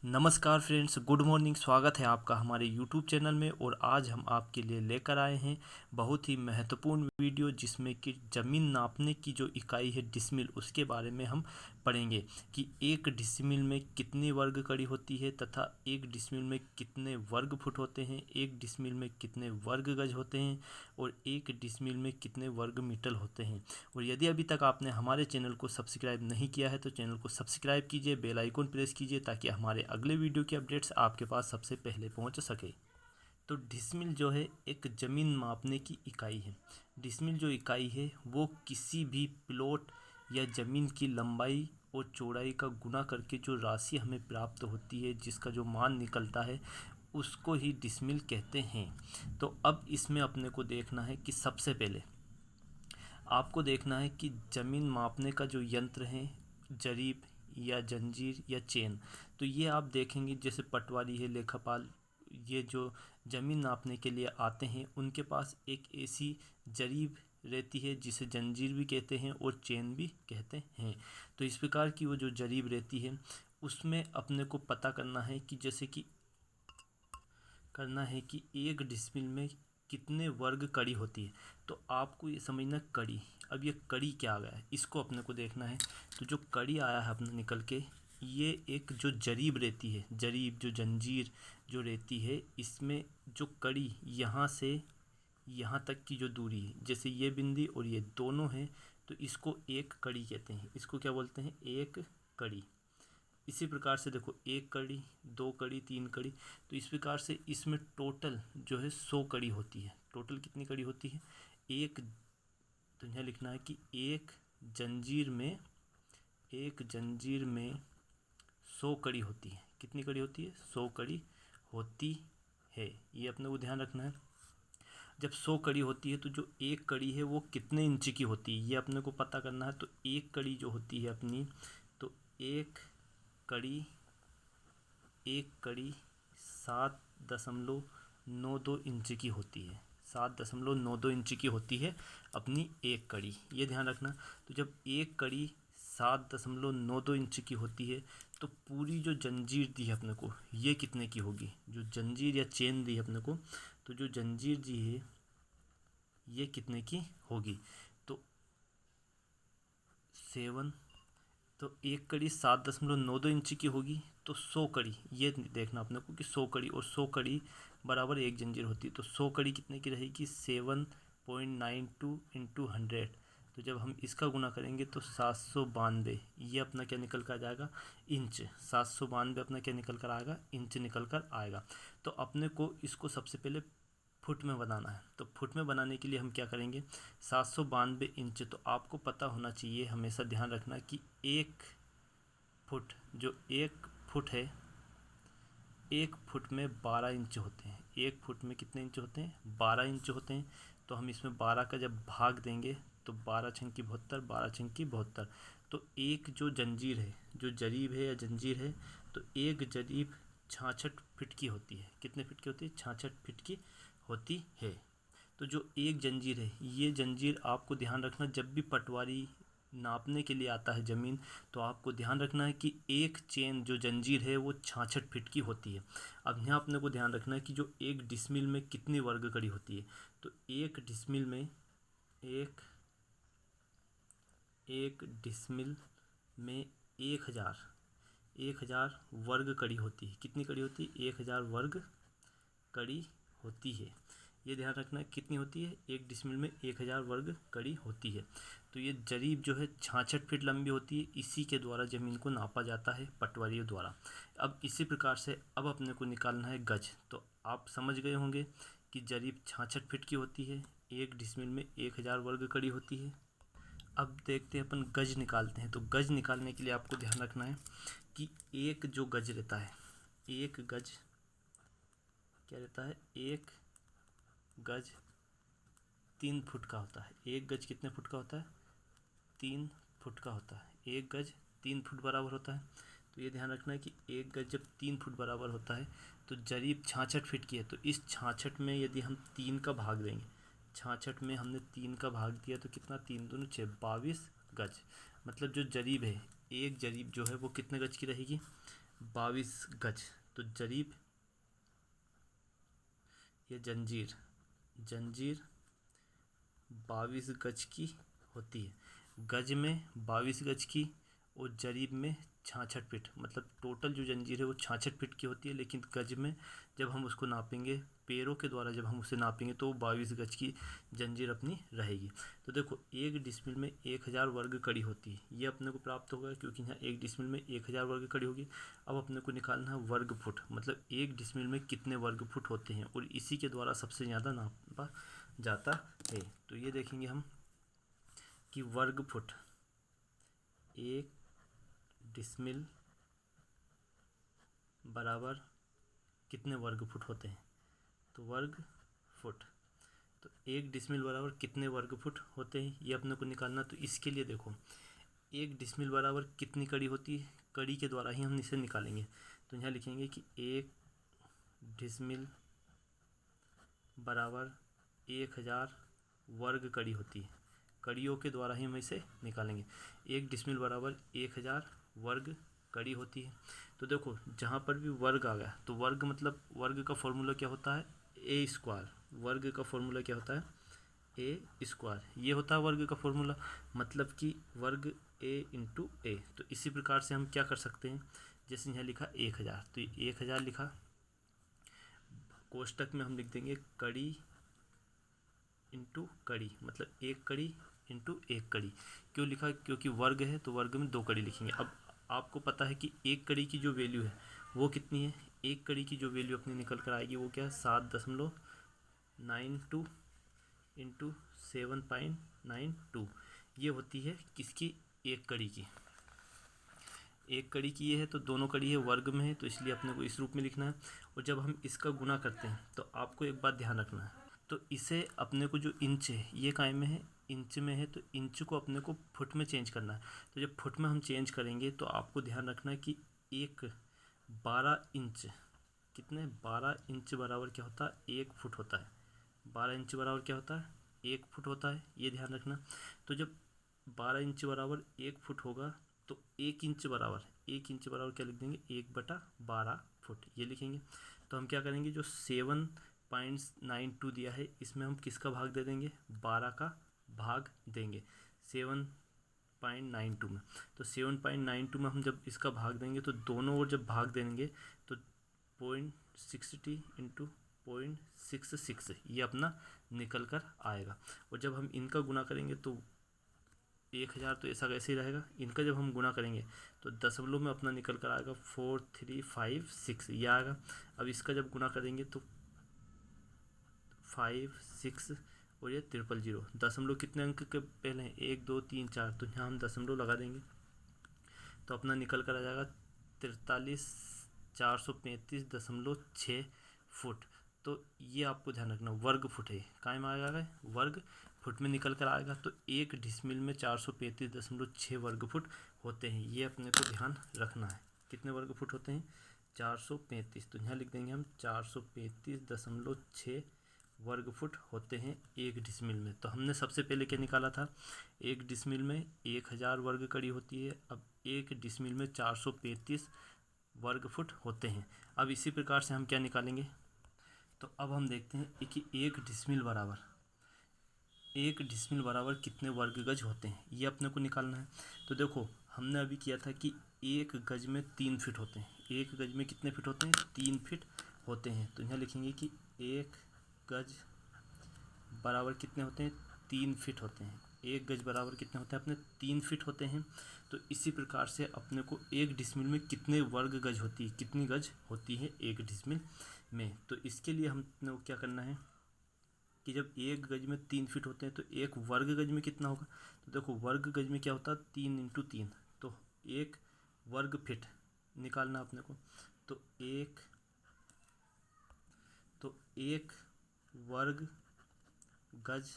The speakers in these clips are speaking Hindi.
नमस्कार फ्रेंड्स, गुड मॉर्निंग। स्वागत है आपका हमारे यूट्यूब चैनल में। और आज हम आपके लिए लेकर आए हैं बहुत ही महत्वपूर्ण वीडियो, जिसमें कि ज़मीन नापने की जो इकाई है डिसमिल, उसके बारे में हम पढ़ेंगे कि एक डिसमिल में कितनी वर्ग कड़ी होती है तथा एक डिसमिल में कितने वर्ग फुट होते हैं, एक डिसमिल में कितने वर्ग गज होते हैं और एक डिसमिल में कितने वर्ग मीटर होते हैं। और यदि अभी तक आपने हमारे चैनल को सब्सक्राइब नहीं किया है तो चैनल को सब्सक्राइब कीजिए, बेल आइकन प्रेस कीजिए ताकि हमारे अगले वीडियो के अपडेट्स आपके पास सबसे पहले पहुंच सके। तो डिसमिल जो है एक ज़मीन मापने की इकाई है। डिसमिल जो इकाई है वो किसी भी प्लॉट या ज़मीन की लंबाई और चौड़ाई का गुना करके जो राशि हमें प्राप्त होती है, जिसका जो मान निकलता है, उसको ही डिसमिल कहते हैं। तो अब इसमें अपने को देखना है कि सबसे पहले आपको देखना है कि ज़मीन मापने का जो यंत्र है, जरीब या जंजीर या चेन, तो ये आप देखेंगे जैसे पटवारी है, लेखापाल, ये जो ज़मीन नापने के लिए आते हैं उनके पास एक ऐसी जरीब रहती है जिसे जंजीर भी कहते हैं और चेन भी कहते हैं। तो इस प्रकार की वो जो जरीब रहती है उसमें अपने को पता करना है कि एक डिसमिल में कितने वर्ग कड़ी होती है। तो आपको ये समझना कड़ी, अब ये कड़ी क्या आ गया है इसको अपने को देखना है। तो जो कड़ी आया है अपने निकल के, ये एक जो जरीब रहती है, जरीब जो जंजीर जो रहती है, इसमें जो कड़ी यहाँ से यहाँ तक की जो दूरी है, जैसे ये बिंदी और ये दोनों हैं, तो इसको एक कड़ी कहते हैं। इसको क्या बोलते हैं? एक कड़ी। इसी प्रकार से देखो, एक कड़ी, दो कड़ी, तीन कड़ी, तो इस प्रकार से इसमें टोटल जो है 100 कड़ी होती है। टोटल कितनी कड़ी होती है? एक, तो यहाँ लिखना है कि एक जंजीर में 100 कड़ी होती है। कितनी कड़ी होती है? 100 कड़ी होती है। ये अपने को ध्यान रखना है। जब 100 कड़ी होती है तो जो एक कड़ी है वो कितने इंच की होती है, ये अपने को पता करना है। तो एक कड़ी जो होती है अपनी, तो कड़ी एक कड़ी 7.92 इंच की होती है। 7.92 इंच की होती है अपनी एक कड़ी, ये ध्यान रखना। तो जब एक कड़ी 7.92 इंच की होती है तो पूरी जो जंजीर दी है अपने को, ये कितने की होगी? जो जंजीर या चेन दी है अपने को, तो जो जंजीर दी है ये कितने की होगी? तो 7, तो एक कड़ी 7.92 इंच की होगी, तो 100 कड़ी, ये देखना अपने को कि 100 कड़ी और 100 कड़ी बराबर एक जंजीर होती है। तो 100 कड़ी कितने की रहेगी? 7.92 इंटू 100। तो जब हम इसका गुना करेंगे तो 792, ये अपना क्या निकल कर आ जाएगा? इंच। 792 अपना क्या निकल कर आएगा? इंच निकल कर आएगा। तो अपने को इसको सबसे पहले फुट में बनाना है। तो फुट में बनाने के लिए हम क्या करेंगे? 792 इंच, तो आपको पता होना चाहिए, हमेशा ध्यान रखना कि एक फुट, जो एक फुट है, एक फुट में 12 इंच होते हैं। एक फुट में कितने इंच होते हैं? 12 इंच होते हैं। तो हम इसमें 12 का जब भाग देंगे तो 12 छंकी 72, 12 छंकी 72। तो एक जो जंजीर है, जो जरीब है या जंजीर है, तो एक जरीब 66 फिट की होती है। कितने फिट की होती है? 66 फिट की होती है। तो जो एक जंजीर है, ये जंजीर आपको ध्यान रखना, जब भी पटवारी नापने के लिए आता है ज़मीन, तो आपको ध्यान रखना है कि एक चेन जो जंजीर है वो 66 फिट की होती है। अब यहाँ अपने को ध्यान रखना है कि जो एक डिसमिल में कितनी वर्ग कड़ी होती है। तो एक डिसमिल में एक डिसमिल में 1000 वर्ग कड़ी होती है। कितनी कड़ी होती है? 1000 वर्ग कड़ी होती है। ये ध्यान रखना है कितनी होती है? एक डिसमिल में 1000 वर्ग कड़ी होती है। तो ये जरीब जो है 66 फीट लंबी होती है। इसी के द्वारा ज़मीन को नापा जाता है पटवारियों द्वारा। अब इसी प्रकार से अब अपने को निकालना है गज। तो आप समझ गए होंगे कि जरीब 66 फीट की होती है, एक डिसमिल में 1000 वर्ग कड़ी होती है। अब देखते हैं अपन गज निकालते हैं। तो गज निकालने के लिए आपको ध्यान रखना है कि एक जो गज रहता है, एक गज क्या रहता है? एक गज 3 फुट का होता है। एक गज कितने फुट का होता है? 3 फुट का होता है। एक गज 3 फुट बराबर होता है। तो ये ध्यान रखना है कि एक गज जब 3 फुट बराबर होता है तो जरीब 66 फीट की है। तो इस 66 में यदि हम 3 का भाग देंगे, 66 में हमने 3 का भाग दिया तो कितना? 3 दूनी 6, 22 गज। मतलब जो जरीब है, एक जरीब जो है वो कितने गज की रहेगी? 22 गज। तो जरीब या जंजीर, जंजीर 22 गज की होती है। गज में 22 गज की और जरीब में 66 फीट, मतलब टोटल जो जंजीर है वो 66 फीट की होती है। लेकिन गज में जब हम उसको नापेंगे, पैरों के द्वारा जब हम उसे नापेंगे तो 22 गज की जंजीर अपनी रहेगी। तो देखो 1 डिसमिल में 1000 वर्ग कड़ी होती है, ये अपने को प्राप्त होगा क्योंकि यहाँ 1 डिसमिल में 1000 वर्ग कड़ी होगी। अब अपने को निकालना है वर्ग फुट, मतलब 1 डिसमिल में कितने वर्ग फुट होते हैं, और इसी के द्वारा सबसे ज़्यादा नापा जाता है। तो ये देखेंगे हम कि वर्ग फुट 1 डिसमिल बराबर कितने वर्ग फुट होते हैं, तो वर्ग फुट। तो 1 डिसमिल बराबर कितने वर्ग फुट होते हैं ये अपने को निकालना। तो इसके लिए देखो 1 डिसमिल बराबर कितनी कड़ी होती है, कड़ी के द्वारा ही हम इसे निकालेंगे। तो यहाँ लिखेंगे कि 1 डिसमिल बराबर 1000 वर्ग कड़ी होती है, कड़ियों के द्वारा ही हम इसे निकालेंगे। 1 डिसमिल बराबर 1000 वर्ग कड़ी होती है। तो देखो जहाँ पर भी वर्ग आ गया तो वर्ग मतलब वर्ग का फॉर्मूला क्या होता है, ए स्क्वायर। वर्ग का फॉर्मूला क्या होता है, ए स्क्वायर, ये होता है वर्ग का फॉर्मूला, मतलब कि वर्ग ए इंटू ए। तो इसी प्रकार से हम क्या कर सकते हैं, जैसे यहाँ लिखा 1000, तो 1000 लिखा, कोष्टक में हम लिख देंगे कड़ी इंटू कड़ी, मतलब एक कड़ी इंटू एक कड़ी। क्यों लिखा, क्योंकि वर्ग है तो वर्ग में 2 कड़ी लिखेंगे। अब आपको पता है कि एक कड़ी की जो वैल्यू है वो कितनी है, एक कड़ी की जो वैल्यू अपनी निकल कर आएगी वो क्या है 7.92 इंटू 7.92, ये होती है किसकी, एक कड़ी की। एक कड़ी की ये है तो दोनों कड़ी है वर्ग में है, तो इसलिए अपने को इस रूप में लिखना है। और जब हम इसका गुना करते हैं तो आपको एक बात ध्यान रखना है, तो इसे अपने को जो इंच है ये काय में है, इंच में है, तो इंच को अपने को फुट में चेंज करना है। तो जब फुट में हम चेंज करेंगे तो आपको ध्यान रखना है कि 12 इंच कितने, 12 इंच बराबर क्या होता है, 1 फुट होता है। 12 इंच बराबर क्या होता है, 1 फुट होता है, ये ध्यान रखना। तो जब 12 इंच बराबर 1 फुट होगा तो 1 इंच बराबर क्या लिख देंगे, 1/12 फुट, ये लिखेंगे। तो हम क्या करेंगे, जो 7.92 दिया है इसमें हम किसका भाग दे देंगे, 12 का भाग देंगे 7.92 में। तो 7.92 में हम जब इसका भाग देंगे तो दोनों ओर जब भाग देंगे तो 0.60 इंटू 0.66 ये अपना निकल कर आएगा। और जब हम इनका गुना करेंगे तो 1000 तो ऐसा कैसे ही रहेगा, इनका जब हम गुना करेंगे तो दशमलव में अपना निकल कर आएगा 4356 ये आएगा। अब इसका जब गुना करेंगे तो 56 और ये 000, दशमलव कितने अंक के पहले हैं, 1 2 3 4, तो यहाँ हम दशमलव लगा देंगे तो अपना निकल कर आ जाएगा 43435.6 फुट। तो ये आपको ध्यान रखना वर्ग फुट है, काय में आएगा, वर्ग फुट में निकल कर आएगा। तो 1 डिसमिल में 435.6 वर्ग फुट होते हैं, ये अपने को ध्यान रखना है। कितने वर्ग फुट होते हैं, 435, तो यहाँ लिख देंगे हम 435.6 वर्ग फुट होते हैं 1 डिसमिल में। तो हमने सबसे पहले क्या निकाला था, 1 डिसमिल में 1000 वर्ग कड़ी होती है, अब 1 डिसमिल में 435 वर्ग फुट होते हैं। अब इसी प्रकार से हम क्या निकालेंगे, तो अब हम देखते हैं कि 1 डिसमिल बराबर कितने वर्ग गज होते हैं, ये अपने को निकालना है। तो देखो हमने अभी किया था कि 1 गज में 3 फीट होते हैं, 1 गज में कितने फीट होते हैं, 3 फीट होते हैं। तो यहाँ लिखेंगे कि 1 गज बराबर कितने होते हैं, 3 फीट होते हैं। 1 गज बराबर कितने होते हैं अपने, 3 फीट होते हैं। तो इसी प्रकार से अपने को 1 डिसमिल में कितने वर्ग गज होती है, कितनी गज होती है 1 डिसमिल में। तो इसके लिए हमने क्या करना है कि जब 1 गज में 3 फीट होते हैं तो 1 वर्ग गज में कितना होगा, तो देखो वर्ग गज में क्या होता है 3 इंटू 3, तो 1 वर्ग फीट निकालना अपने को। तो 1 वर्ग गज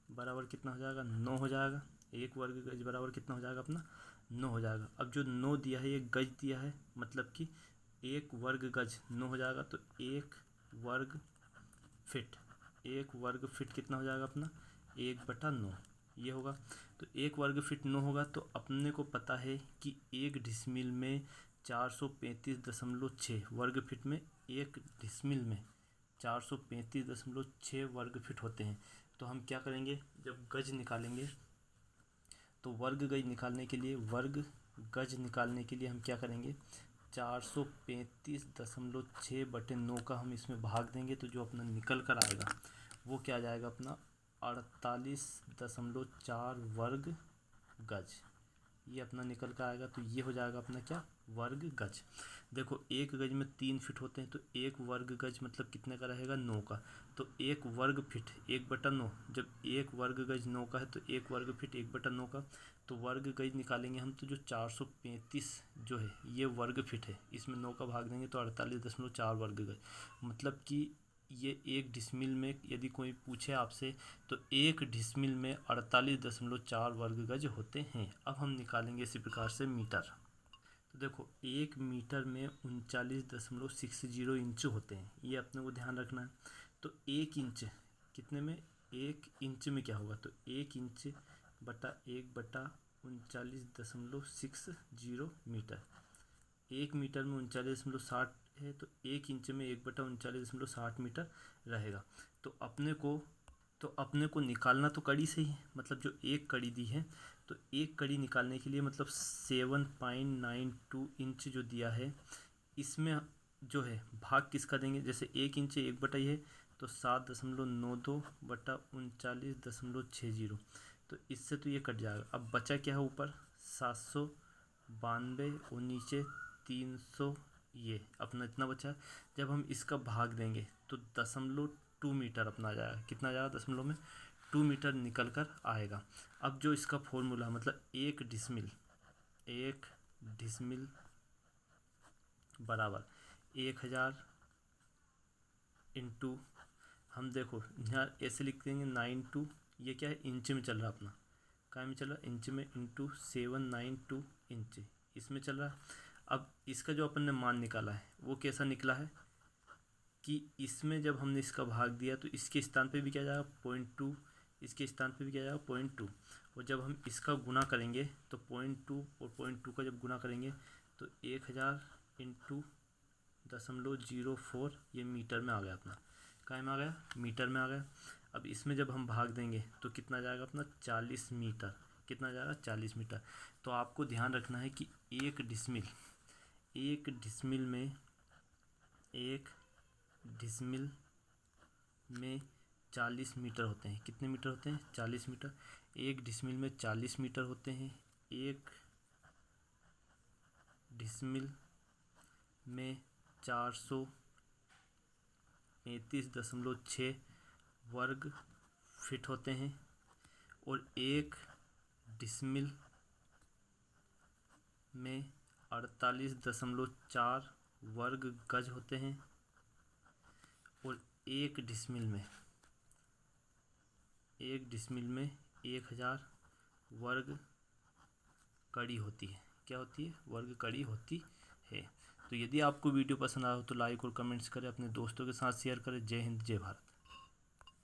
बराबर कितना हो जाएगा, 9 हो जाएगा। 1 वर्ग गज बराबर कितना हो जाएगा अपना, 9 हो जाएगा। अब जो 9 दिया है ये गज दिया है, मतलब कि 1 वर्ग गज 9 हो जाएगा। तो 1 वर्ग फीट कितना हो जाएगा अपना, 1/9 ये होगा। तो 1 वर्ग फीट 9 होगा। तो अपने को पता है कि 1 डिसमिल में 435.6 वर्ग फीट में, 1 डिसमिल में 435.6 वर्ग फीट होते हैं। तो हम क्या करेंगे, जब गज निकालेंगे तो वर्ग गज निकालने के लिए हम क्या करेंगे, 435.6 बटे 9 का हम इसमें भाग देंगे, तो जो अपना निकल कर आएगा वो क्या आ जाएगा अपना 48.4 वर्ग गज। ये अपना निकल कर आएगा, तो ये हो जाएगा अपना क्या, वर्ग गज। देखो 1 गज में 3 फीट होते हैं, तो 1 वर्ग गज मतलब कितने का रहेगा, 9 का। तो 1 वर्ग फीट 1/9, जब 1 वर्ग गज 9 का है तो 1 वर्ग फीट 1/9 का। तो वर्ग गज निकालेंगे हम, तो जो 435 जो है ये वर्ग फीट है, इसमें 9 का भाग देंगे तो 48.4 वर्ग गज। मतलब कि ये 1 डिसमिल में यदि कोई पूछे आपसे तो 1 डिसमिल में 48.4 वर्ग गज होते हैं। अब हम निकालेंगे इसी प्रकार से मीटर। तो देखो 1 मीटर में 39.60 इंच होते हैं, ये अपने को ध्यान रखना है। तो 1 इंच कितने में, 1 इंच में क्या होगा, तो 1 इंच बटा 39.60 मीटर। 1 मीटर में 39.60 है, तो 1 इंच में 1/39.60 मीटर रहेगा। तो अपने को निकालना तो कड़ी से ही है, मतलब जो एक कड़ी दी है, तो एक कड़ी निकालने के लिए मतलब 7.92 इंच जो दिया है, इसमें जो है भाग किसका देंगे, जैसे 1 इंच 1/, है तो 7.92 बटा 39.60। तो इससे तो ये कट जाएगा। अब बचा क्या है ऊपर, 792 और नीचे 300, ये अपना इतना बचा है। जब हम इसका भाग देंगे तो 0.2 मीटर अपना आ जाएगा, कितना आ जाएगा, 0.2 मीटर निकल कर आएगा। अब जो इसका फॉर्मूला मतलब 1 डिसमिल बराबर 1000 इंटू, हम देखो यहाँ ऐसे लिख देंगे 92, ये क्या है इंच में चल रहा अपना, क्या में चल रहा, इंच में, इंटू 792 इंच इसमें चल रहा है। अब इसका जो अपन ने मान निकाला है वो कैसा निकला है कि इसमें जब हमने इसका भाग दिया तो इसके स्थान पे भी क्या जाएगा 0.2, इसके स्थान पे भी क्या जाएगा 0.2, और जब हम इसका गुना करेंगे तो 0.2 और 0.2 का जब गुना करेंगे तो 1000 इंटू 0.04 ये मीटर में आ गया अपना, काय में आ गया, मीटर में आ गया। अब इसमें जब हम भाग देंगे तो कितना जाएगा अपना 40 मीटर, कितना जाएगा 40 मीटर। तो आपको ध्यान रखना है कि 1 डिसमिल में 40 मीटर होते हैं, कितने मीटर होते हैं, 40 मीटर। 1 डिसमिल में 40 मीटर होते हैं। 1 डिसमिल में 435.6 वर्ग फीट होते हैं, और 1 डिसमिल में 48.4 वर्ग गज होते हैं, और 1 डिसमिल में 1000 वर्ग कड़ी होती है, क्या होती है, वर्ग कड़ी होती है। तो यदि आपको वीडियो पसंद आया हो तो लाइक और कमेंट्स करें, अपने दोस्तों के साथ शेयर करें। जय हिंद, जय भारत।